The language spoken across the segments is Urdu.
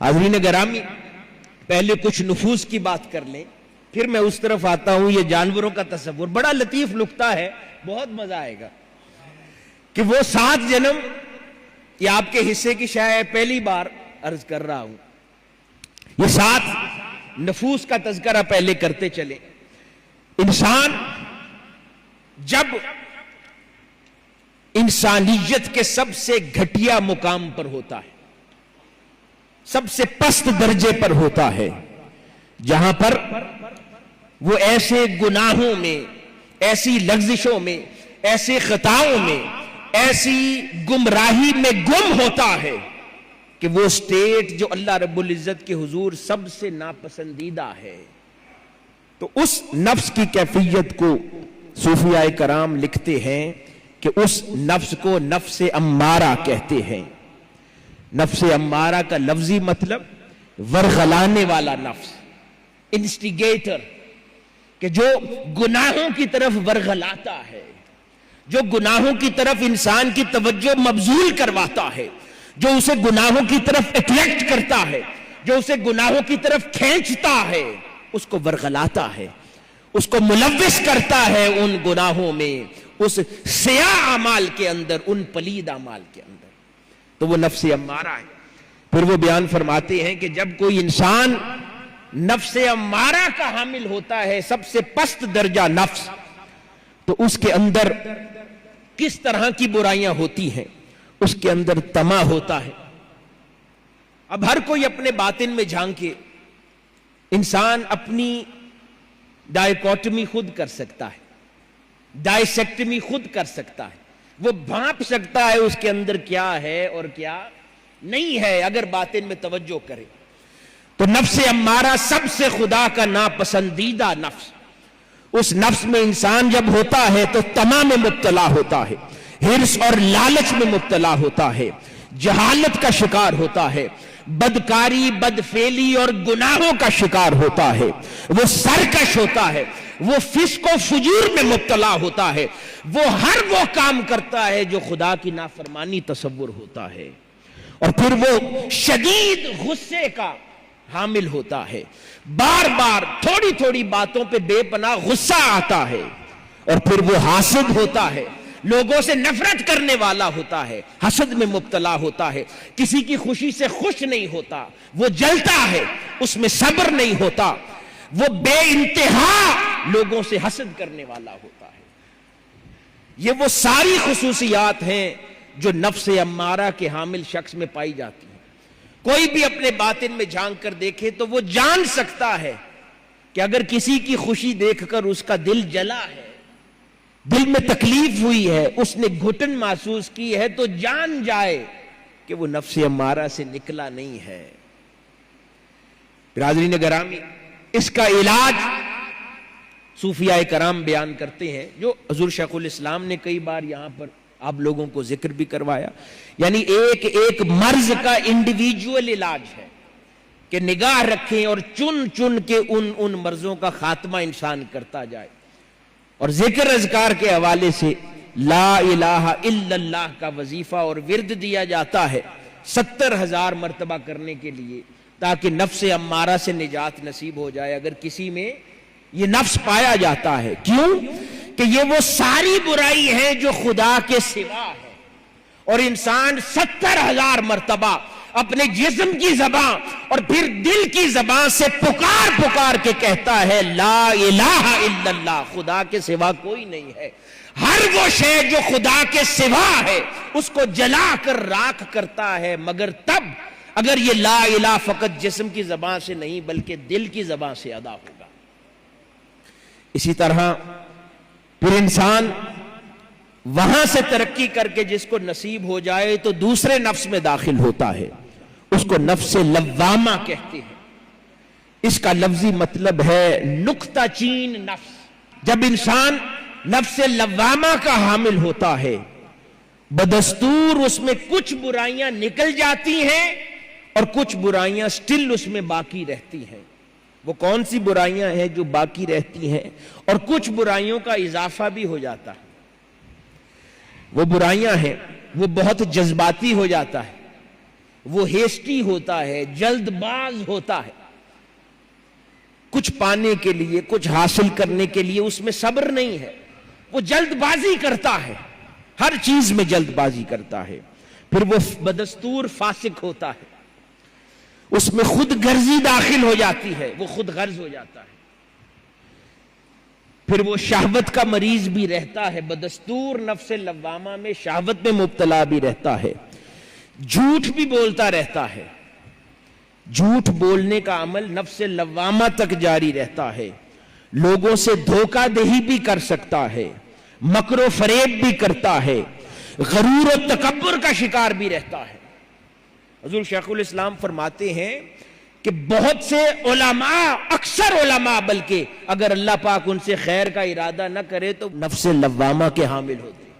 حاضرین گرامی، پہلے کچھ نفوس کی بات کر لیں، پھر میں اس طرف آتا ہوں۔ یہ جانوروں کا تصور بڑا لطیف نکتہ ہے، بہت مزہ آئے گا کہ وہ 7 جنم، یہ آپ کے حصے کی شاید پہلی بار عرض کر رہا ہوں، یہ 7 نفوس کا تذکرہ پہلے کرتے چلے۔ انسان جب انسانیت کے سب سے گھٹیا مقام پر ہوتا ہے، سب سے پست درجے پر ہوتا ہے، جہاں پر وہ ایسے گناہوں میں، ایسی لغزشوں میں، ایسے خطاؤں میں، ایسی گمراہی میں گم ہوتا ہے کہ وہ سٹیٹ جو اللہ رب العزت کے حضور سب سے ناپسندیدہ ہے۔ تو اس نفس کی کیفیت کو صوفیاء کرام لکھتے ہیں کہ اس نفس کو نفس امارہ کہتے ہیں۔ نفس امارہ کا لفظی مطلب ورغلانے والا نفس، انسٹیگیٹر، کہ جو گناہوں کی طرف ورغلاتا ہے، جو گناہوں کی طرف انسان کی توجہ مبذول کرواتا ہے، جو اسے گناہوں کی طرف اٹریکٹ کرتا ہے، جو اسے گناہوں کی طرف کھینچتا ہے، اس کو ورغلاتا ہے، اس کو ملوث کرتا ہے ان گناہوں میں، اس سیاہ اعمال کے اندر، ان پلید اعمال کے اندر۔ تو وہ نفس امارہ ہے۔ پھر وہ بیان فرماتے ہیں کہ جب کوئی انسان نفس امارہ کا حامل ہوتا ہے، سب سے پست درجہ نفس، تو اس کے اندر کس طرح کی برائیاں ہوتی ہیں؟ اس کے اندر طمع ہوتا ہے۔ اب ہر کوئی اپنے باطن میں جھانکے، انسان اپنی ڈائیکوٹمی خود کر سکتا ہے، ڈائسیکٹمی خود کر سکتا ہے، وہ بھانپ سکتا ہے اس کے اندر کیا ہے اور کیا نہیں ہے، اگر باطن میں توجہ کرے۔ تو نفس امارہ سب سے خدا کا ناپسندیدہ نفس، اس نفس میں انسان جب ہوتا ہے تو طمع میں مبتلا ہوتا ہے، حرص اور لالچ میں مبتلا ہوتا ہے، جہالت کا شکار ہوتا ہے، بدکاری، بدفعلی اور گناہوں کا شکار ہوتا ہے، وہ سرکش ہوتا ہے، وہ فسق و فجور میں مبتلا ہوتا ہے، وہ ہر وہ کام کرتا ہے جو خدا کی نافرمانی تصور ہوتا ہے، اور پھر وہ شدید غصے کا حامل ہوتا ہے، بار بار تھوڑی تھوڑی باتوں پہ بے پناہ غصہ آتا ہے، اور پھر وہ حاسد ہوتا ہے، لوگوں سے نفرت کرنے والا ہوتا ہے، حسد میں مبتلا ہوتا ہے، کسی کی خوشی سے خوش نہیں ہوتا، وہ جلتا ہے، اس میں صبر نہیں ہوتا، وہ بے انتہا لوگوں سے حسد کرنے والا ہوتا ہے۔ یہ وہ ساری خصوصیات ہیں جو نفس امارہ کے حامل شخص میں پائی جاتی ہیں۔ کوئی بھی اپنے باطن میں جھانک کر دیکھے تو وہ جان سکتا ہے کہ اگر کسی کی خوشی دیکھ کر اس کا دل جلا ہے، دل میں تکلیف ہوئی ہے، اس نے گھٹن محسوس کی ہے، تو جان جائے کہ وہ نفس امارہ سے نکلا نہیں ہے۔ برادرین گرامی، اس کا علاج صوفیاء کرام بیان کرتے ہیں، جو حضور شیخ الاسلام نے کئی بار یہاں پر آپ لوگوں کو ذکر بھی کروایا، یعنی ایک ایک مرض کا انڈیویجول علاج ہے کہ نگاہ رکھیں اور چن چن کے ان مرضوں کا خاتمہ انسان کرتا جائے۔ اور ذکر اذکار کے حوالے سے لا الہ الا اللہ کا وظیفہ اور ورد دیا جاتا ہے 70,000 مرتبہ کرنے کے لیے، تاکہ نفس امارہ سے نجات نصیب ہو جائے اگر کسی میں یہ نفس پایا جاتا ہے۔ کیوں کہ یہ وہ ساری برائی ہے جو خدا کے سوا ہے، اور انسان 70,000 مرتبہ اپنے جسم کی زبان اور پھر دل کی زبان سے پکار پکار کے کہتا ہے لا الہ الا اللہ، خدا کے سوا کوئی نہیں ہے۔ ہر وہ شے جو خدا کے سوا ہے اس کو جلا کر راکھ کرتا ہے، مگر تب اگر یہ لا الہ فقط جسم کی زبان سے نہیں بلکہ دل کی زبان سے ادا ہوگا۔ اسی طرح پھر انسان وہاں سے ترقی کر کے جس کو نصیب ہو جائے تو دوسرے نفس میں داخل ہوتا ہے، اس کو نفس لوامہ کہتے ہیں۔ اس کا لفظی مطلب ہے نکتہ چین نفس۔ جب انسان نفس لوامہ کا حامل ہوتا ہے، بدستور اس میں کچھ برائیاں نکل جاتی ہیں اور کچھ برائیاں سٹل اس میں باقی رہتی ہیں۔ وہ کون سی برائیاں ہیں جو باقی رہتی ہیں؟ اور کچھ برائیوں کا اضافہ بھی ہو جاتا ہے۔ وہ برائیاں ہیں، وہ بہت جذباتی ہو جاتا ہے، وہ ہیسٹی ہوتا ہے، جلد باز ہوتا ہے، کچھ پانے کے لیے، کچھ حاصل کرنے کے لیے اس میں صبر نہیں ہے، وہ جلد بازی کرتا ہے، ہر چیز میں جلد بازی کرتا ہے. پھر وہ بدستور فاسق ہوتا ہے، اس میں خود غرضی داخل ہو جاتی ہے، وہ خود غرض ہو جاتا ہے. پھر وہ شہوت کا مریض بھی رہتا ہے، بدستور نفس لوامہ میں شہوت میں مبتلا بھی رہتا ہے، جھوٹ بھی بولتا رہتا ہے، جھوٹ بولنے کا عمل نفس لوامہ تک جاری رہتا ہے، لوگوں سے دھوکہ دہی بھی کر سکتا ہے، مکر و فریب بھی کرتا ہے، غرور و تکبر کا شکار بھی رہتا ہے. حضور شیخ الاسلام فرماتے ہیں کہ بہت سے علماء، اکثر علماء بلکہ، اگر اللہ پاک ان سے خیر کا ارادہ نہ کرے تو نفس لوامہ کے حامل ہوتے ہیں.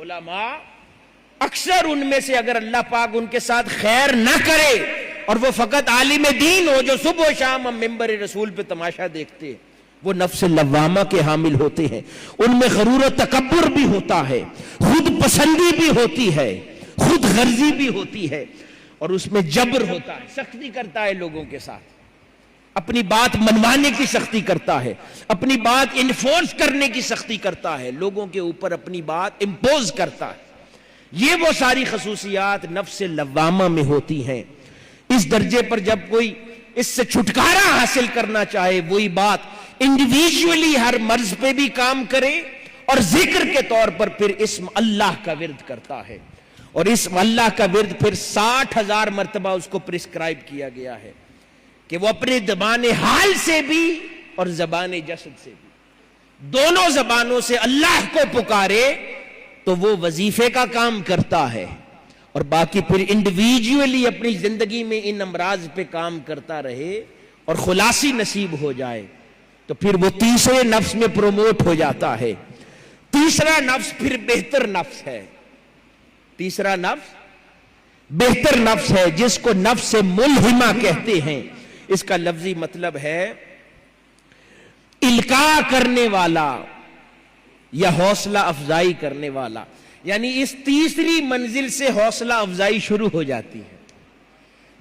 علماء اکثر ان میں سے اگر اللہ پاک ان کے ساتھ خیر نہ کرے اور وہ فقط عالم دین ہو جو صبح و شام ہم ممبر رسول پہ تماشا دیکھتے ہیں، وہ نفس لوامہ کے حامل ہوتے ہیں. ان میں غرور و تکبر بھی ہوتا ہے، خود پسندی بھی ہوتی ہے، خود غرضی بھی ہوتی ہے، اور اس میں جبر ہوتا ہے، سختی کرتا ہے لوگوں کے ساتھ، اپنی بات منوانے کی سختی کرتا ہے، اپنی بات انفورس کرنے کی سختی کرتا ہے، لوگوں کے اوپر اپنی بات امپوز کرتا ہے. یہ وہ ساری خصوصیات نفس لوامہ میں ہوتی ہیں. اس درجے پر جب کوئی اس سے چھٹکارا حاصل کرنا چاہے، وہی بات انڈیویجولی ہر مرض پہ بھی کام کرے، اور ذکر کے طور پر پھر اسم اللہ کا ورد کرتا ہے. اور اسم اللہ کا ورد پھر 60,000 مرتبہ اس کو پرسکرائب کیا گیا ہے کہ وہ اپنے زبان حال سے بھی اور زبان جسد سے بھی، دونوں زبانوں سے اللہ کو پکارے تو وہ وظیفے کا کام کرتا ہے، اور باقی پھر انڈیویجولی اپنی زندگی میں ان امراض پہ کام کرتا رہے اور خلاصی نصیب ہو جائے تو پھر وہ تیسرے نفس میں پروموٹ ہو جاتا ہے. تیسرا نفس پھر بہتر نفس ہے. تیسرا نفس بہتر نفس ہے، جس کو نفس ملہمہ کہتے ہیں. اس کا لفظی مطلب ہے القاء کرنے والا یا حوصلہ افزائی کرنے والا. یعنی اس تیسری منزل سے حوصلہ افزائی شروع ہو جاتی ہے.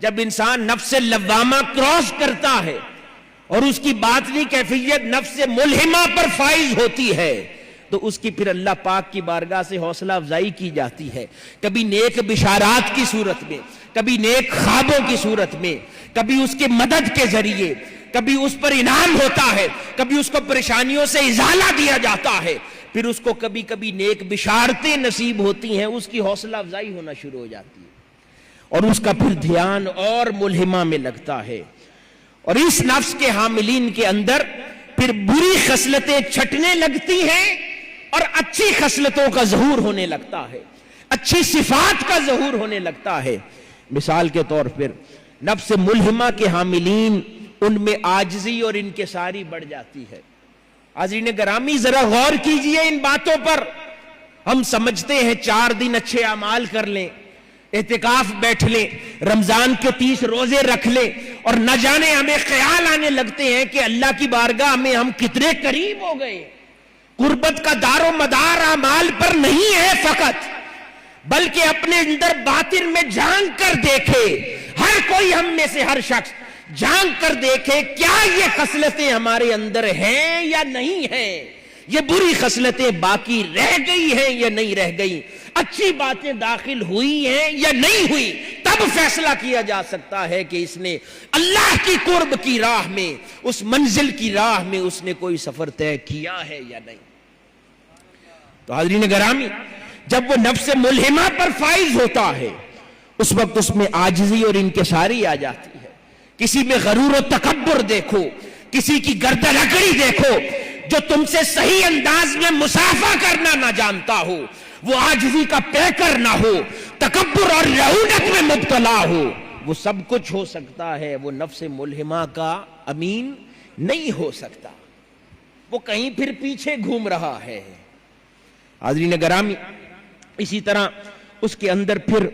جب انسان نفس لوامہ کراس کرتا ہے اور اس کی باطنی کیفیت نفس ملہمہ پر فائز ہوتی ہے تو اس کی پھر اللہ پاک کی بارگاہ سے حوصلہ افزائی کی جاتی ہے، کبھی نیک بشارات کی صورت میں، کبھی نیک خوابوں کی صورت میں، کبھی اس کے مدد کے ذریعے، کبھی اس پر انعام ہوتا ہے، کبھی اس کو پریشانیوں سے ازالہ دیا جاتا ہے، پھر اس کو کبھی کبھی نیک بشارتیں نصیب ہوتی ہیں، اس کی حوصلہ افزائی ہونا شروع ہو جاتی ہے، اور اس کا پھر دھیان اور ملہمہ میں لگتا ہے. اور اس نفس کے حاملین کے اندر پھر بری خصلتیں چھٹنے لگتی ہیں اور اچھی خصلتوں کا ظہور ہونے لگتا ہے، اچھی صفات کا ظہور ہونے لگتا ہے. مثال کے طور پر نفس ملہمہ کے حاملین، ان میں عاجزی اور انکساری بڑھ جاتی ہے. حاضرین گرامی ذرا غور کیجئے ان باتوں پر. ہم سمجھتے ہیں 4 دن اچھے اعمال کر لیں، اعتکاف بیٹھ لیں، رمضان کے 30 روزے رکھ لیں، اور نہ جانے ہمیں خیال آنے لگتے ہیں کہ اللہ کی بارگاہ میں ہم کتنے قریب ہو گئے. قربت کا دار و مدار اعمال پر نہیں ہے فقط، بلکہ اپنے اندر باطن میں جھانک کر دیکھے. ہر کوئی ہم میں سے، ہر شخص جھانک کر دیکھے کیا یہ خصلتیں ہمارے اندر ہیں یا نہیں ہیں، یہ بری خصلتیں باقی رہ گئی ہیں یا نہیں رہ گئی، اچھی باتیں داخل ہوئی ہیں یا نہیں ہوئی. تب فیصلہ کیا جا سکتا ہے کہ اس نے اللہ کی قرب کی راہ میں، اس منزل کی راہ میں اس نے کوئی سفر طے کیا ہے یا نہیں. تو حاضرین گرامی، جب وہ نفس ملہمہ پر فائز ہوتا ہے اس وقت اس میں عاجزی اور انکساری آ جاتی ہے. کسی میں غرور و تکبر دیکھو، کسی کی گردن اکڑی دیکھو، جو تم سے صحیح انداز میں مصافحہ کرنا نہ جانتا ہو، وہ عاجزی کا پیکر نہ ہو، تکبر اور رعونت میں مبتلا ہو، وہ سب کچھ ہو سکتا ہے، وہ نفس ملہمہ کا امین نہیں ہو سکتا، وہ کہیں پھر پیچھے گھوم رہا ہے. حاضرین گرامی، اسی طرح اس کے اندر پھر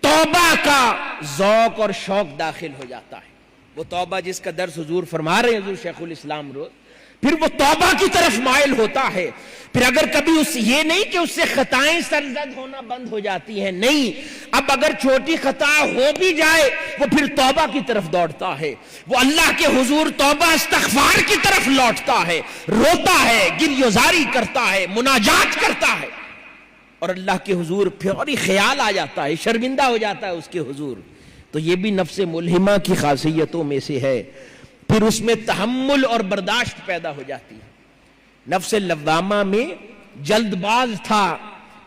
توبہ کا ذوق اور شوق داخل ہو جاتا ہے. وہ توبہ جس کا درس حضور فرما رہے ہیں، حضور شیخ الاسلام روز، پھر وہ توبہ کی طرف مائل ہوتا ہے. پھر اگر کبھی یہ نہیں کہ اس سے خطائیں سرزد ہونا بند ہو جاتی ہیں، نہیں، اب اگر چھوٹی خطا ہو بھی جائے وہ پھر توبہ کی طرف دوڑتا ہے، وہ اللہ کے حضور توبہ استغفار کی طرف لوٹتا ہے، روتا ہے، گریہزاری کرتا ہے، مناجات کرتا ہے، اور اللہ کے حضور فوری خیال آ جاتا ہے، شرمندہ ہو جاتا ہے اس کے حضور۔ تو یہ بھی نفس ملہمہ کی خاصیتوں میں سے ہے۔ پھر اس میں تحمل اور برداشت پیدا ہو جاتی ہے۔ نفس لوامہ میں جلد باز تھا،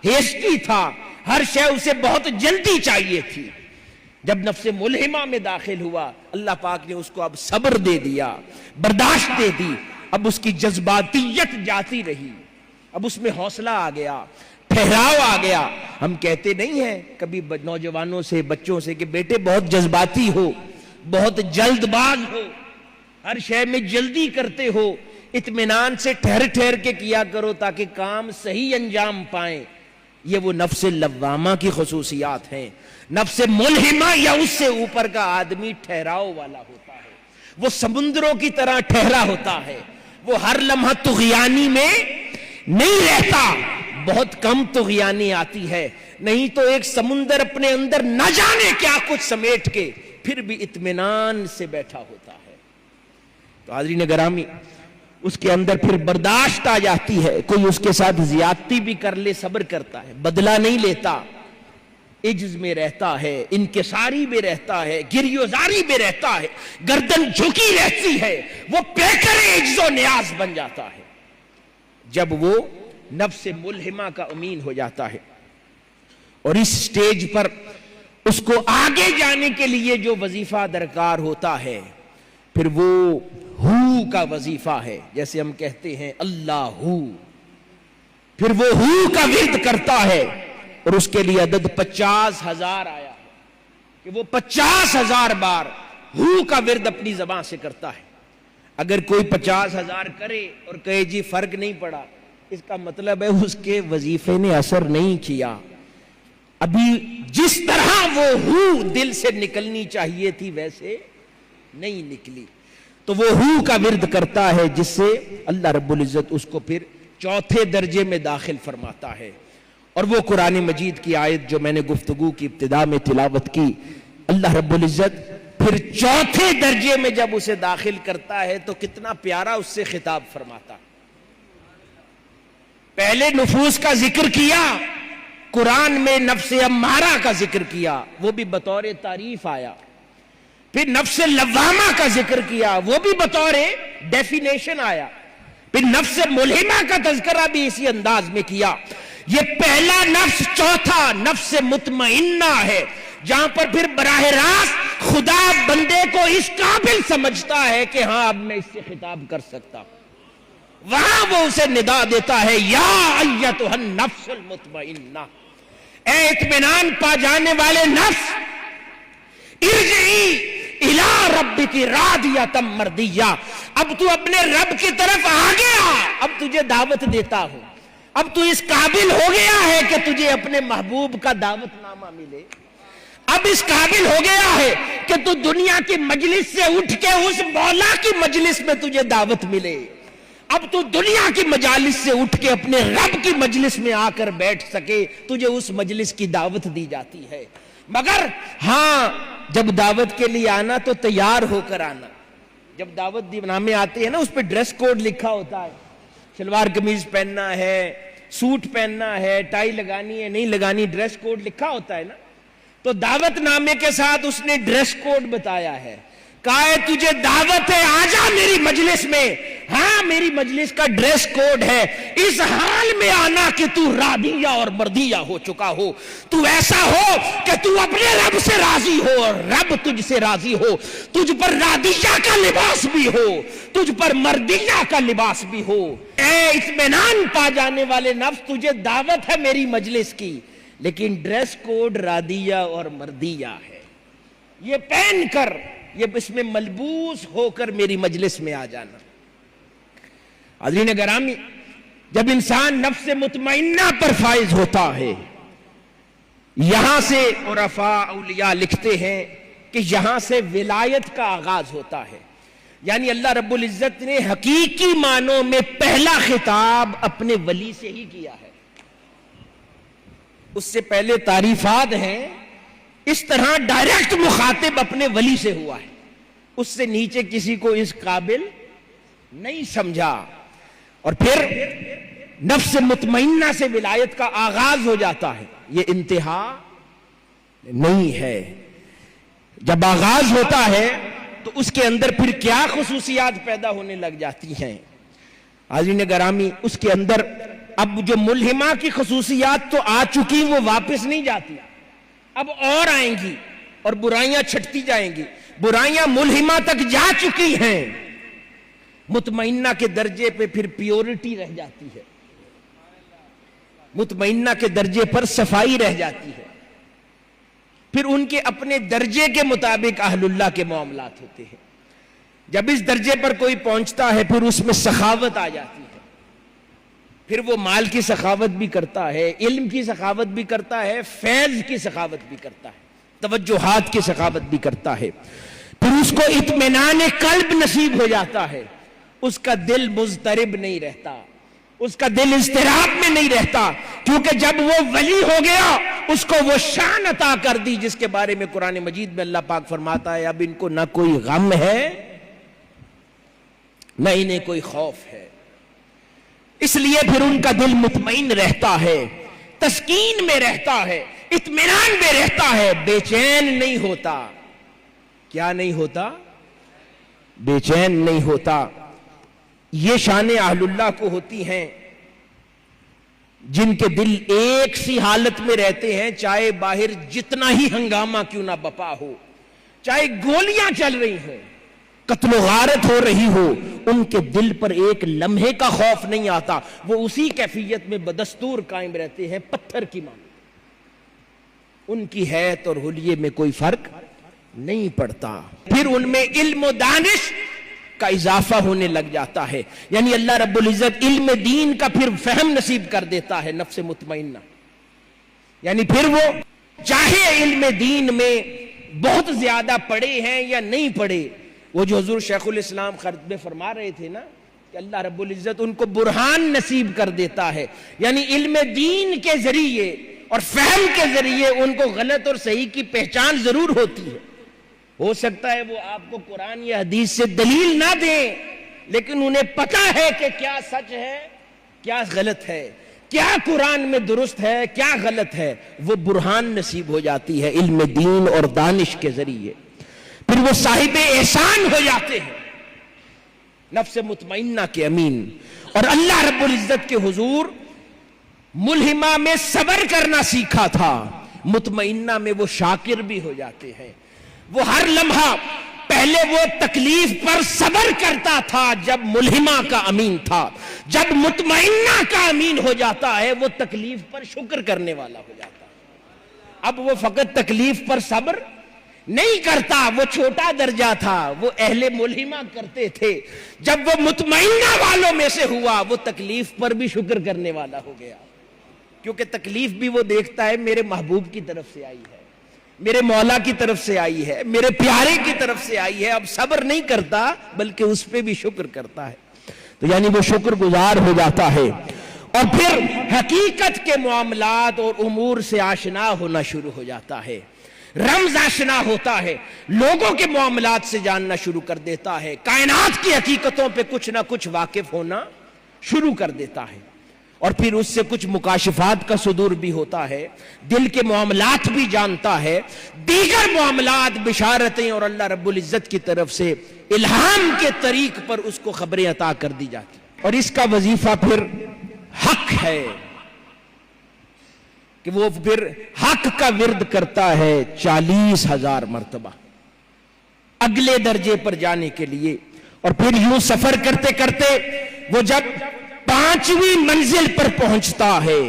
ہیسٹی تھا، ہر شے اسے بہت جلدی چاہیے تھی۔ جب نفس ملہمہ میں داخل ہوا، اللہ پاک نے اس کو اب صبر دے دیا، برداشت دے دی، اب اس کی جذباتیت جاتی رہی، اب اس میں حوصلہ آ گیا، ٹھہراؤ آ گیا۔ ہم کہتے نہیں ہیں کبھی نوجوانوں سے، بچوں سے کہ بیٹے بہت جذباتی ہو، بہت جلد باز ہو، ہر شے میں جلدی کرتے ہو، اطمینان سے ٹھہر ٹھہر کے کیا کرو تاکہ کام صحیح انجام پائیں۔ یہ وہ نفس لوامہ کی خصوصیات ہیں۔ نفس ملہمہ یا اس سے اوپر کا آدمی ٹھہراؤ والا ہوتا ہے، وہ سمندروں کی طرح ٹھہرا ہوتا ہے، وہ ہر لمحہ طغیانی میں نہیں رہتا، بہت کم طغیانی آتی ہے، نہیں تو ایک سمندر اپنے اندر نہ جانے کیا کچھ سمیٹ کے پھر بھی اطمینان سے بیٹھا ہوتا ہے۔ تو حاضرین گرامی، اس کے اندر پھر برداشت آ جاتی ہے، کوئی اس کے ساتھ زیادتی بھی کر لے صبر کرتا ہے، بدلہ نہیں لیتا، عجز میں رہتا ہے، انکساری میں رہتا ہے، گریہزاری میں رہتا ہے، گردن جھکی رہتی ہے، وہ پیکر عجز و نیاز بن جاتا ہے جب وہ نفس ملہمہ کا امین ہو جاتا ہے۔ اور اس سٹیج پر اس کو آگے جانے کے لیے جو وظیفہ درکار ہوتا ہے پھر وہ ہو کا وظیفہ ہے، جیسے ہم کہتے ہیں اللہ ہو، پھر وہ ہو کا ورد کرتا ہے، اور اس کے لیے عدد 50,000 آیا ہے کہ وہ 50,000 بار ہو کا ورد اپنی زبان سے کرتا ہے۔ اگر کوئی 50,000 کرے اور کہے جی فرق نہیں پڑا، اس کا مطلب ہے اس کے وظیفے نے اثر نہیں کیا، ابھی جس طرح وہ ہو دل سے نکلنی چاہیے تھی ویسے نہیں نکلی۔ تو وہ ہو کا ورد کرتا ہے جس سے اللہ رب العزت اس کو پھر چوتھے درجے میں داخل فرماتا ہے۔ اور وہ قرآن مجید کی آیت جو میں نے گفتگو کی ابتدا میں تلاوت کی، اللہ رب العزت پھر چوتھے درجے میں جب اسے داخل کرتا ہے تو کتنا پیارا اس سے خطاب فرماتا۔ پہلے نفوس کا ذکر کیا، قرآن میں نفس امارہ کا ذکر کیا، وہ بھی بطور تعریف آیا، پھر نفس لوامہ کا ذکر کیا، وہ بھی بطور ڈیفینیشن آیا، پھر نفس ملہمہ کا تذکرہ بھی اسی انداز میں کیا۔ یہ پہلا نفس چوتھا نفس مطمئنہ ہے، جہاں پر پھر براہ راست خدا بندے کو اس قابل سمجھتا ہے کہ ہاں اب میں اس سے خطاب کر سکتا ہوں۔ وہاں وہ اسے ندا دیتا ہے یا ایتھا النفس المطمئنہ، اے اطمینان پا جانے والے نفس، ارجعی الی ربک راضیۃ مرضیہ، اب تو اپنے رب کی طرف آ گیا، اب تجھے دعوت دیتا ہوں، اب تو اس قابل ہو گیا ہے کہ تجھے اپنے محبوب کا دعوت نامہ ملے، اب اس قابل ہو گیا ہے کہ تو دنیا کی مجلس سے اٹھ کے اس مولا کی مجلس میں تجھے دعوت ملے، اب تو دنیا کی مجالس سے اٹھ کے اپنے رب کی مجلس میں آ کر بیٹھ سکے، تجھے اس مجلس کی دعوت دی جاتی ہے۔ مگر ہاں جب دعوت کے لیے آنا تو تیار ہو کر آنا۔ جب دعوت نامے آتے ہیں نا، اس پہ ڈریس کوڈ لکھا ہوتا ہے، شلوار قمیض پہننا ہے، سوٹ پہننا ہے، ٹائی لگانی ہے نہیں لگانی، ڈریس کوڈ لکھا ہوتا ہے نا۔ تو دعوت نامے کے ساتھ اس نے ڈریس کوڈ بتایا ہے، کہا ہے تجھے دعوت ہے، آجا میری مجلس میں، ہاں میری مجلس کا ڈریس کوڈ ہے، اس حال میں آنا کہ تو راضیہ اور مردیہ ہو چکا ہو، تو ایسا ہو کہ تو اپنے رب سے راضی ہو اور رب تجھ سے راضی ہو، تجھ پر راضیہ کا لباس بھی ہو، تجھ پر مردیہ کا لباس بھی ہو۔ اے اطمینان پا جانے والے نفس، تجھے دعوت ہے میری مجلس کی، لیکن ڈریس کوڈ راضیہ اور مردیہ ہے، یہ پہن کر، یہ اس میں ملبوس ہو کر میری مجلس میں آ جانا۔ حاضرین گرامی، جب انسان نفس مطمئنہ پر فائز ہوتا ہے، یہاں سے عرفاء اولیاء لکھتے ہیں کہ یہاں سے ولایت کا آغاز ہوتا ہے، یعنی اللہ رب العزت نے حقیقی معنوں میں پہلا خطاب اپنے ولی سے ہی کیا ہے۔ اس سے پہلے تعریفات ہیں، اس طرح ڈائریکٹ مخاطب اپنے ولی سے ہوا ہے، اس سے نیچے کسی کو اس قابل نہیں سمجھا. اور پھر نفس مطمئنہ سے ولایت کا آغاز ہو جاتا ہے، یہ انتہا نہیں ہے. جب آغاز ہوتا ہے تو اس کے اندر پھر کیا خصوصیات پیدا ہونے لگ جاتی ہیں. حاضرین گرامی، اس کے اندر اب جو ملہمہ کی خصوصیات تو آ چکی وہ واپس نہیں جاتی، اب اور آئیں گی اور برائیاں چھٹتی جائیں گی. برائیاں ملہمہ تک جا چکی ہیں، مطمئنہ کے درجے پہ پھر پیورٹی رہ جاتی ہے، مطمئنہ کے درجے پر صفائی رہ جاتی ہے. پھر ان کے اپنے درجے کے مطابق اہل اللہ کے معاملات ہوتے ہیں. جب اس درجے پر کوئی پہنچتا ہے پھر اس میں سخاوت آ جاتی ہے، پھر وہ مال کی سخاوت بھی کرتا ہے، علم کی سخاوت بھی کرتا ہے، فیض کی سخاوت بھی کرتا ہے، توجہات کی سخاوت بھی کرتا ہے. پھر اس کو اطمینان قلب نصیب ہو جاتا ہے، اس کا دل مضطرب نہیں رہتا، اس کا دل اضطراب میں نہیں رہتا، کیونکہ جب وہ ولی ہو گیا اس کو وہ شان عطا کر دی جس کے بارے میں قرآن مجید میں اللہ پاک فرماتا ہے اب ان کو نہ کوئی غم ہے نہ انہیں کوئی خوف ہے. اس لیے پھر ان کا دل مطمئن رہتا ہے، تسکین میں رہتا ہے، اطمینان میں رہتا ہے، بے چین نہیں ہوتا. کیا نہیں ہوتا؟ بے چین نہیں ہوتا. یہ شان اہل اللہ کو ہوتی ہیں جن کے دل ایک سی حالت میں رہتے ہیں، چاہے باہر جتنا ہی ہنگامہ کیوں نہ بپا ہو، چاہے گولیاں چل رہی ہوں، قتل و غارت ہو رہی ہو، ان کے دل پر ایک لمحے کا خوف نہیں آتا. وہ اسی کیفیت میں بدستور قائم رہتے ہیں، پتھر کی مانند. ان کی حیت اور حلیے میں کوئی فرق نہیں پڑتا. پھر ان میں علم و دانش کا اضافہ ہونے لگ جاتا ہے، یعنی اللہ رب العزت علم دین کا پھر فہم نصیب کر دیتا ہے نفس مطمئنہ. یعنی پھر وہ چاہے علم دین میں بہت زیادہ پڑھے ہیں یا نہیں پڑھے، وہ جو حضور شیخ الاسلام خرد میں فرما رہے تھے نا کہ اللہ رب العزت ان کو برہان نصیب کر دیتا ہے، یعنی علم دین کے ذریعے اور فہم کے ذریعے ان کو غلط اور صحیح کی پہچان ضرور ہوتی ہے. ہو سکتا ہے وہ آپ کو قرآن یا حدیث سے دلیل نہ دیں، لیکن انہیں پتہ ہے کہ کیا سچ ہے کیا غلط ہے، کیا قرآن میں درست ہے کیا غلط ہے. وہ برہان نصیب ہو جاتی ہے علم دین اور دانش کے ذریعے. پھر وہ صاحب احسان ہو جاتے ہیں، نفس مطمئنہ کے امین. اور اللہ رب العزت کے حضور ملہمہ میں صبر کرنا سیکھا تھا، مطمئنہ میں وہ شاکر بھی ہو جاتے ہیں. وہ ہر لمحہ پہلے وہ تکلیف پر صبر کرتا تھا جب ملہمہ کا امین تھا، جب مطمئنہ کا امین ہو جاتا ہے وہ تکلیف پر شکر کرنے والا ہو جاتا ہے. اب وہ فقط تکلیف پر صبر نہیں کرتا، وہ چھوٹا درجہ تھا، وہ اہل ملہمہ کرتے تھے. جب وہ مطمئنہ والوں میں سے ہوا وہ تکلیف پر بھی شکر کرنے والا ہو گیا، کیونکہ تکلیف بھی وہ دیکھتا ہے میرے محبوب کی طرف سے آئی ہے، میرے مولا کی طرف سے آئی ہے، میرے پیارے کی طرف سے آئی ہے. اب صبر نہیں کرتا بلکہ اس پہ بھی شکر کرتا ہے. تو یعنی وہ شکر گزار ہو جاتا ہے. اور پھر حقیقت کے معاملات اور امور سے آشنا ہونا شروع ہو جاتا ہے، رمز آشنا ہوتا ہے، لوگوں کے معاملات سے جاننا شروع کر دیتا ہے، کائنات کی حقیقتوں پہ کچھ نہ کچھ واقف ہونا شروع کر دیتا ہے. اور پھر اس سے کچھ مکاشفات کا صدور بھی ہوتا ہے، دل کے معاملات بھی جانتا ہے، دیگر معاملات بشارتیں اور اللہ رب العزت کی طرف سے الہام کے طریق پر اس کو خبریں عطا کر دی جاتی. اور اس کا وظیفہ پھر حق ہے کہ وہ پھر حق کا ورد کرتا ہے 40,000 مرتبہ اگلے درجے پر جانے کے لیے. اور پھر یوں سفر کرتے کرتے وہ جب 5ویں منزل پر پہنچتا ہے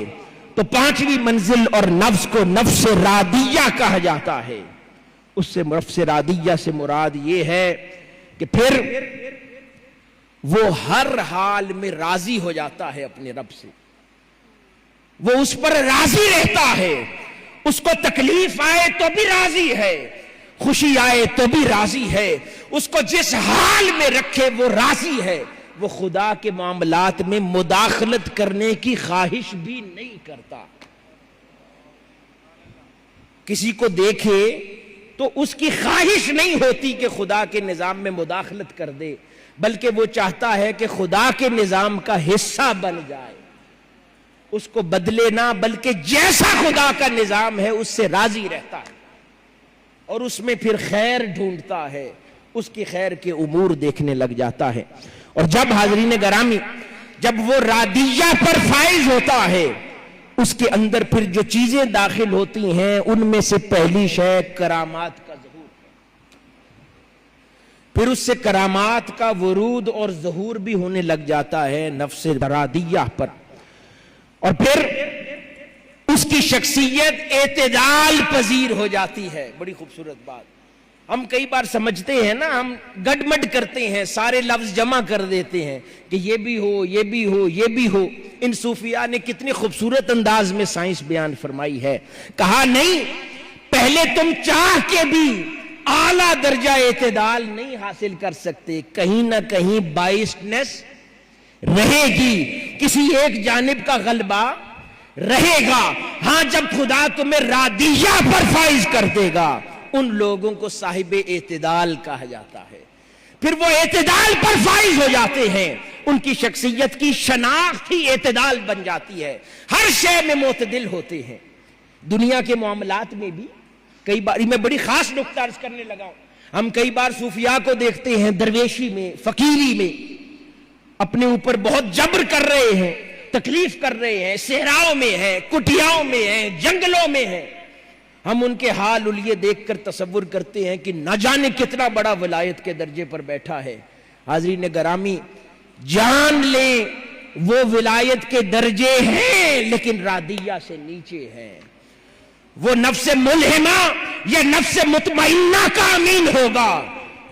تو 5ویں منزل اور نفس کو نفس راضیہ کہا جاتا ہے. اس سے نفس راضیہ سے مراد یہ ہے کہ پھر وہ ہر حال میں راضی ہو جاتا ہے اپنے رب سے، وہ اس پر راضی رہتا ہے. اس کو تکلیف آئے تو بھی راضی ہے، خوشی آئے تو بھی راضی ہے. اس کو جس حال میں رکھے وہ راضی ہے. وہ خدا کے معاملات میں مداخلت کرنے کی خواہش بھی نہیں کرتا. کسی کو دیکھے تو اس کی خواہش نہیں ہوتی کہ خدا کے نظام میں مداخلت کر دے، بلکہ وہ چاہتا ہے کہ خدا کے نظام کا حصہ بن جائے، اس کو بدلے نہ، بلکہ جیسا خدا کا نظام ہے اس سے راضی رہتا ہے اور اس میں پھر خیر ڈھونڈتا ہے، اس کی خیر کے امور دیکھنے لگ جاتا ہے۔ اور جب حاضرین گرامی، جب وہ رادیہ پر فائز ہوتا ہے، اس کے اندر پھر جو چیزیں داخل ہوتی ہیں ان میں سے پہلی شے کرامات کا ظہور ہے۔ پھر اس سے کرامات کا ورود اور ظہور بھی ہونے لگ جاتا ہے نفس رادیہ پر، اور پھر اس کی شخصیت اعتدال پذیر ہو جاتی ہے۔ بڑی خوبصورت بات، ہم کئی بار سمجھتے ہیں نا، ہم گڈمڈ کرتے ہیں، سارے لفظ جمع کر دیتے ہیں کہ یہ بھی ہو، یہ بھی ہو، یہ بھی ہو۔ ان صوفیاء نے کتنے خوبصورت انداز میں سائنس بیان فرمائی ہے، کہا نہیں، پہلے تم چاہ کے بھی اعلیٰ درجہ اعتدال نہیں حاصل کر سکتے، کہیں نہ کہیں بائسنس رہے گی، کسی ایک جانب کا غلبہ رہے گا۔ ہاں، جب خدا تمہیں رادیہ پر فائز کر دے گا، ان لوگوں کو صاحب اعتدال کہا جاتا ہے۔ پھر وہ اعتدال پر فائز ہو جاتے ہیں، ان کی شخصیت کی شناخت ہی اعتدال بن جاتی ہے، ہر شے میں معتدل ہوتے ہیں۔ دنیا کے معاملات میں بھی کئی بار، میں بڑی خاص نکتہ عرض کرنے لگا ہوں، ہم کئی بار صوفیاء کو دیکھتے ہیں درویشی میں، فقیری میں، اپنے اوپر بہت جبر کر رہے ہیں، تکلیف کر رہے ہیں، صحراؤں میں ہیں، کٹیاؤں میں ہیں، جنگلوں میں ہیں۔ ہم ان کے حال الیے دیکھ کر تصور کرتے ہیں کہ نہ جانے کتنا بڑا ولایت کے درجے پر بیٹھا ہے۔ حاضرین گرامی، جان لیں وہ ولایت کے درجے ہیں لیکن رادیہ سے نیچے ہیں۔ وہ نفس ملہمہ یا نفس مطمئنہ کا امین ہوگا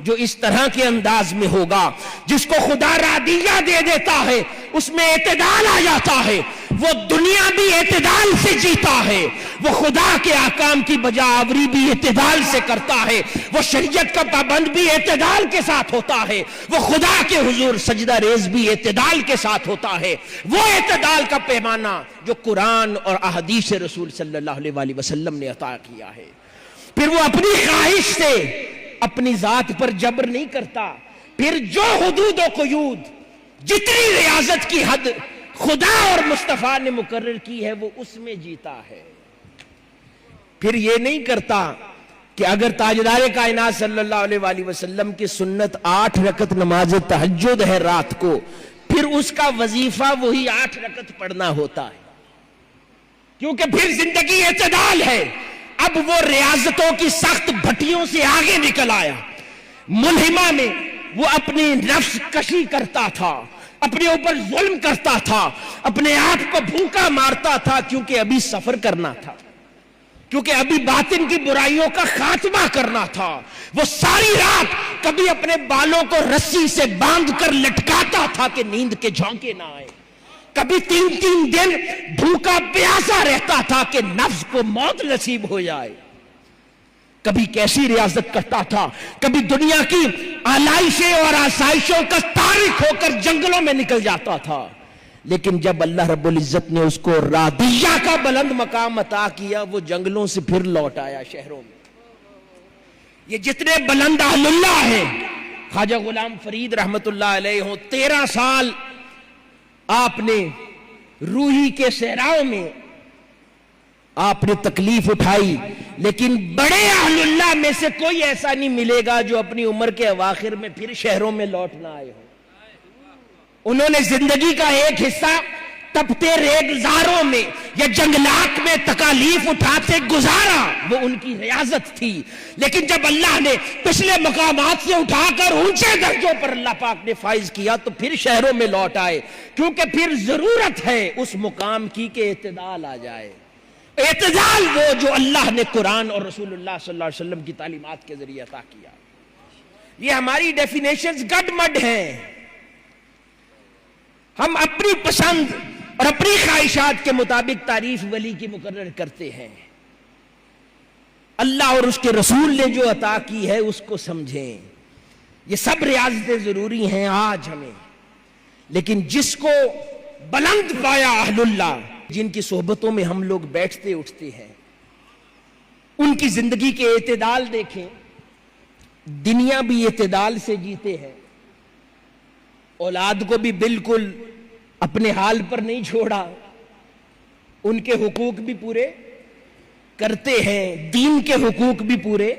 جو اس طرح کے انداز میں ہوگا، جس کو خدا رادیہ دے دیتا ہے، اس میں اعتدال آ جاتا ہے، وہ دنیا بھی اعتدال سے جیتا ہے، وہ خدا کے احکام کی بجا آوری بھی اعتدال سے کرتا ہے، وہ شریعت کا پابند بھی اعتدال کے ساتھ ہوتا ہے، وہ خدا کے حضور سجدہ ریز بھی اعتدال کے ساتھ ہوتا ہے۔ وہ اعتدال کا پیمانہ جو قرآن اور احادیث رسول صلی اللہ علیہ وآلہ وسلم نے عطا کیا ہے۔ پھر وہ اپنی خواہش سے اپنی ذات پر جبر نہیں کرتا، پھر جو حدود و قیود، جتنی ریاضت کی حد خدا اور مصطفیٰ نے مقرر کی ہے وہ اس میں جیتا ہے۔ پھر یہ نہیں کرتا کہ اگر تاجدار کائنات صلی اللہ علیہ وآلہ وسلم کی سنت 8 رکعت نماز تہجد ہے رات کو، پھر اس کا وظیفہ وہی 8 رکعت پڑھنا ہوتا ہے، کیونکہ پھر زندگی اعتدال ہے۔ اب وہ ریاضتوں کی سخت بھٹیوں سے آگے نکل آیا۔ ملہمہ میں وہ اپنی نفس کشی کرتا تھا، اپنے اوپر ظلم کرتا تھا، اپنے آپ کو بھوکا مارتا تھا، کیونکہ ابھی سفر کرنا تھا، کیونکہ ابھی باطن کی برائیوں کا خاتمہ کرنا تھا۔ وہ ساری رات کبھی اپنے بالوں کو رسی سے باندھ کر لٹکاتا تھا کہ نیند کے جھونکے نہ آئے، کبھی 3 دن بھوکا پیاسا رہتا تھا کہ نفس کو موت نصیب ہو جائے۔ کبھی کیسی ریاضت کرتا تھا، کبھی دنیا کی آلائشیں اور آسائشوں کا تارک ہو کر جنگلوں میں نکل جاتا تھا، لیکن جب اللہ رب العزت نے اس کو رادیہ کا بلند مقام عطا کیا، وہ جنگلوں سے پھر لوٹ آیا شہروں میں۔ یہ جتنے بلند اہل اللہ ہیں، خواجہ غلام فرید رحمت اللہ علیہ ہوں، 13 سال آپ نے روحی کے صحراؤں میں آپ نے تکلیف اٹھائی، لیکن بڑے اہل اللہ میں سے کوئی ایسا نہیں ملے گا جو اپنی عمر کے اواخر میں پھر شہروں میں لوٹ نہ آئے ہو۔ انہوں نے زندگی کا ایک حصہ تپتے ریگزاروں میں یا جنگلات میں تکالیف اٹھاتے گزارا، وہ ان کی ریاضت تھی، لیکن جب اللہ نے پچھلے مقامات سے اٹھا کر اونچے درجوں پر اللہ پاک نے فائز کیا تو پھر شہروں میں لوٹ آئے، کیونکہ پھر ضرورت ہے اس مقام کی کہ اعتدال آ جائے۔ اعتدال وہ جو اللہ نے قرآن اور رسول اللہ صلی اللہ علیہ وسلم کی تعلیمات کے ذریعے عطا کیا۔ یہ ہماری ڈیفینیشنز گڈ مڈ ہیں، ہم اپنی پسند اور اپنی خواہشات کے مطابق تعریف ولی کی مقرر کرتے ہیں۔ اللہ اور اس کے رسول نے جو عطا کی ہے اس کو سمجھیں۔ یہ سب ریاضتیں ضروری ہیں آج ہمیں، لیکن جس کو بلند پایا اہل اللہ، جن کی صحبتوں میں ہم لوگ بیٹھتے اٹھتے ہیں، ان کی زندگی کے اعتدال دیکھیں، دنیا بھی اعتدال سے جیتے ہیں، اولاد کو بھی بالکل اپنے حال پر نہیں چھوڑا، ان کے حقوق بھی پورے کرتے ہیں، دین کے حقوق بھی پورے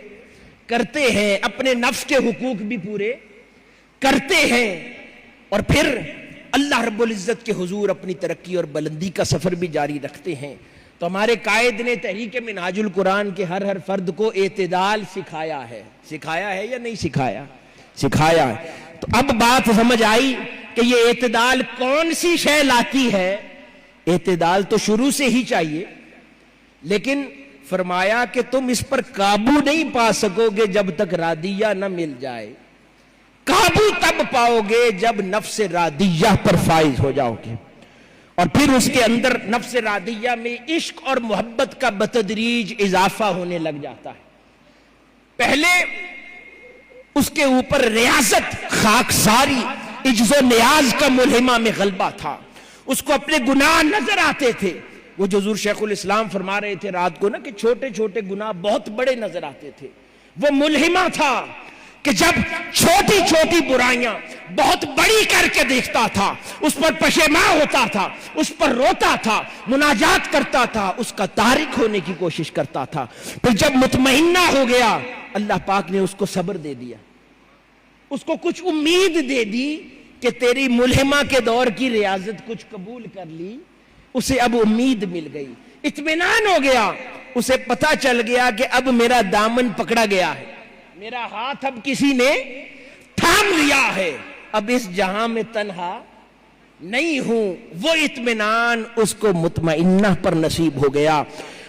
کرتے ہیں، اپنے نفس کے حقوق بھی پورے کرتے ہیں، اور پھر اللہ رب العزت کے حضور اپنی ترقی اور بلندی کا سفر بھی جاری رکھتے ہیں۔ تو ہمارے قائد نے تحریک منہاج القرآن کے ہر فرد کو اعتدال سکھایا ہے یا نہیں سکھایا؟ سکھایا ہے۔ تو اب بات سمجھ آئی کہ یہ اعتدال کون سی شے لاتی ہے؟ اعتدال تو شروع سے ہی چاہیے، لیکن فرمایا کہ تم اس پر قابو نہیں پا سکو گے جب تک راضیہ نہ مل جائے، قابو تب پاؤ گے جب نفس راضیہ پر فائز ہو جاؤ گے، اور پھر اس کے اندر نفس راضیہ میں عشق اور محبت کا بتدریج اضافہ ہونے لگ جاتا ہے۔ پہلے اس کے اوپر ریاضت، خاکساری، عجز و نیاز کا ملہمہ میں غلبہ تھا، اس کو اپنے گناہ نظر آتے تھے۔ وہ جو حضور شیخ الاسلام فرما رہے تھے رات کو نا کہ چھوٹے چھوٹے گناہ بہت بڑے نظر آتے تھے، وہ ملہمہ تھا کہ جب چھوٹی چھوٹی برائیاں بہت بڑی کر کے دیکھتا تھا، اس پر پشیمان ہوتا تھا، اس پر روتا تھا، مناجات کرتا تھا، اس کا تارک ہونے کی کوشش کرتا تھا۔ پھر جب مطمئنہ ہو گیا، اللہ پاک نے اس کو صبر دے دیا، اس کو کچھ امید دے دی کہ تیری ملہمہ کے دور کی ریاضت کچھ قبول کر لی، اسے اب امید مل گئی، اطمینان ہو گیا، اسے پتہ چل گیا کہ اب میرا دامن پکڑا گیا ہے، میرا ہاتھ اب کسی نے تھام لیا ہے، اب اس جہاں میں تنہا نہیں ہوں۔ وہ اطمینان اس کو مطمئنہ پر نصیب ہو گیا،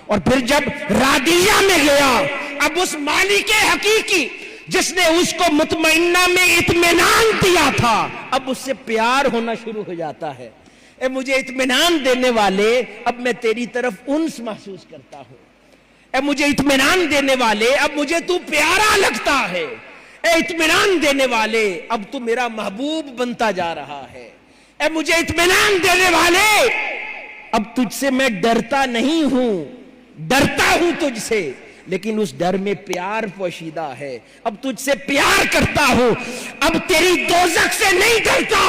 اور پھر جب راضیہ میں گیا، اب اس مالک حقیقی جس نے اس کو مطمئنہ میں اطمینان دیا تھا، اب اس سے پیار ہونا شروع ہو جاتا ہے۔ اے مجھے اطمینان دینے والے، اب میں تیری طرف انس محسوس کرتا ہوں، اے مجھے اطمینان دینے والے، اب مجھے تو پیارا لگتا ہے، اے اطمینان دینے والے، اب تو میرا محبوب بنتا جا رہا ہے، اے مجھے اطمینان دینے والے، اب تجھ سے میں ڈرتا نہیں ہوں، ڈرتا ہوں تجھ سے، لیکن اس ڈر میں پیار پوشیدہ ہے، اب تجھ سے پیار کرتا ہوں، اب تیری دوزخ سے نہیں ڈرتا،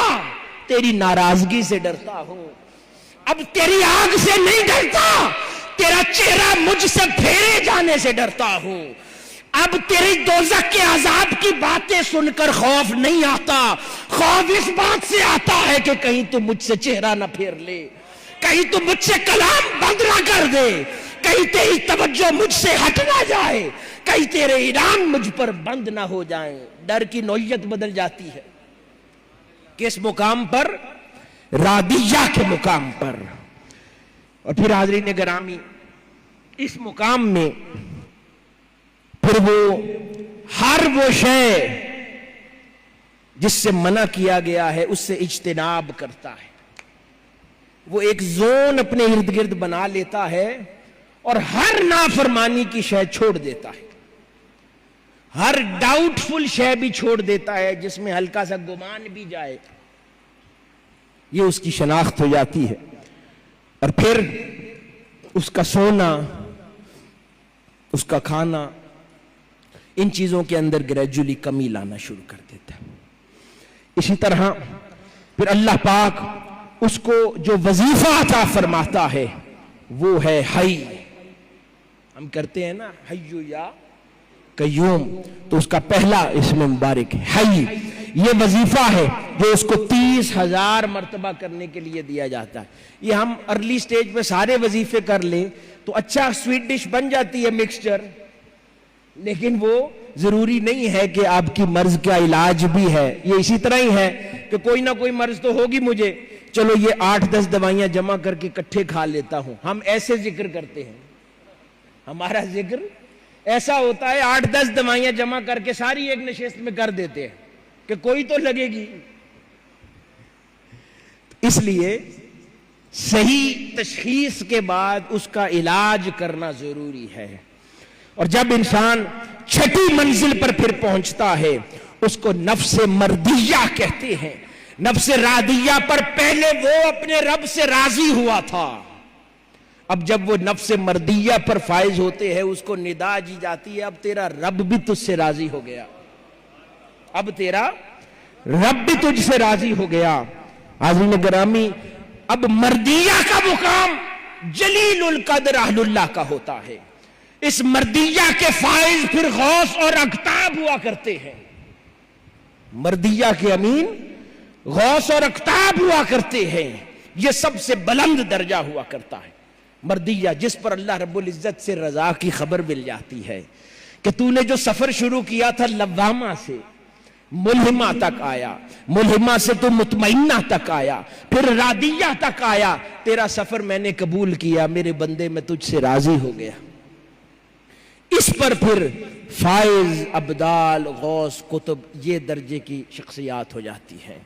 تیری ناراضگی سے ڈرتا ہوں، اب تیری آگ سے نہیں ڈرتا، تیرا چہرہ مجھ سے پھیرے جانے سے ڈرتا ہوں، اب تیری دوزخ کے عذاب کی باتیں سن کر خوف نہیں آتا، خوف اس بات سے آتا ہے کہ کہیں تو مجھ سے چہرہ نہ پھیر لے، کہیں تو مجھ سے کلام بند نہ کر دے، کہیں تیری توجہ مجھ سے ہٹ نہ جائے، کہیں تیرے انعام مجھ پر بند نہ ہو جائیں۔ ڈر کی نوعیت بدل جاتی ہے، کس مقام پر؟ راضیہ کے مقام پر۔ اور پھر حاضرین گرامی، اس مقام میں پھر وہ ہر وہ شے جس سے منع کیا گیا ہے اس سے اجتناب کرتا ہے، وہ ایک زون اپنے ارد گرد بنا لیتا ہے اور ہر نافرمانی کی شے چھوڑ دیتا ہے، ہر ڈاؤٹ فل شے بھی چھوڑ دیتا ہے، جس میں ہلکا سا گمان بھی جائے، یہ اس کی شناخت ہو جاتی ہے۔ اور پھر اس کا سونا، اس کا کھانا، ان چیزوں کے اندر گریجولی کمی لانا شروع کر دیتا ہے۔ اسی طرح پھر اللہ پاک اس کو جو وظیفہ عطا فرماتا ہے وہ ہے حی، ہم کرتے ہیں نا حیو یا قیوم، تو اس کا پہلا اسم مبارک حی، یہ وظیفہ ہے جو اس کو 30,000 مرتبہ کرنے کے لیے دیا جاتا ہے۔ یہ ہم ارلی سٹیج پہ سارے وظیفے کر لیں تو اچھا سویٹ ڈش بن جاتی ہے مکسچر، لیکن وہ ضروری نہیں ہے کہ آپ کی مرض کا علاج بھی ہے۔ یہ اسی طرح ہی ہے کہ کوئی نہ کوئی مرض تو ہوگی مجھے، چلو یہ 8-10 دوائیاں جمع کر کے اکٹھے کھا لیتا ہوں۔ ہم ایسے ذکر کرتے ہیں، ہمارا ذکر ایسا ہوتا ہے 8-10 دوائیاں جمع کر کے ساری ایک نشست میں کر دیتے ہیں کہ کوئی تو لگے گی۔ اس لیے صحیح تشخیص کے بعد اس کا علاج کرنا ضروری ہے، اور جب انسان چھٹی منزل پر پھر پہنچتا ہے اس کو نفس مردیہ کہتے ہیں۔ نفس راضیہ پر پہلے وہ اپنے رب سے راضی ہوا تھا، اب جب وہ نفس مردیہ پر فائز ہوتے ہیں اس کو ندا دی جاتی ہے اب تیرا رب بھی تجھ سے راضی ہو گیا، اب تیرا رب بھی تجھ سے راضی ہو گیا۔ حاضرین گرامی، اب مردیہ کا مقام جلیل القدر اہل اللہ کا ہوتا ہے۔ اس مردیہ کے فائز پھر غوث اور اقطاب ہوا کرتے ہیں، مردیہ کے امین غوث اور اقطاب ہوا کرتے ہیں، یہ سب سے بلند درجہ ہوا کرتا ہے مردیہ، جس پر اللہ رب العزت سے رضا کی خبر مل جاتی ہے کہ تو نے جو سفر شروع کیا تھا لوامہ سے ملہمہ تک آیا، ملہمہ سے تو مطمئنہ تک آیا، پھر راضیہ تک آیا، تیرا سفر میں نے قبول کیا، میرے بندے میں تجھ سے راضی ہو گیا۔ اس پر پھر فائز، ابدال، غوث، قطب، یہ درجے کی شخصیات ہو جاتی ہیں۔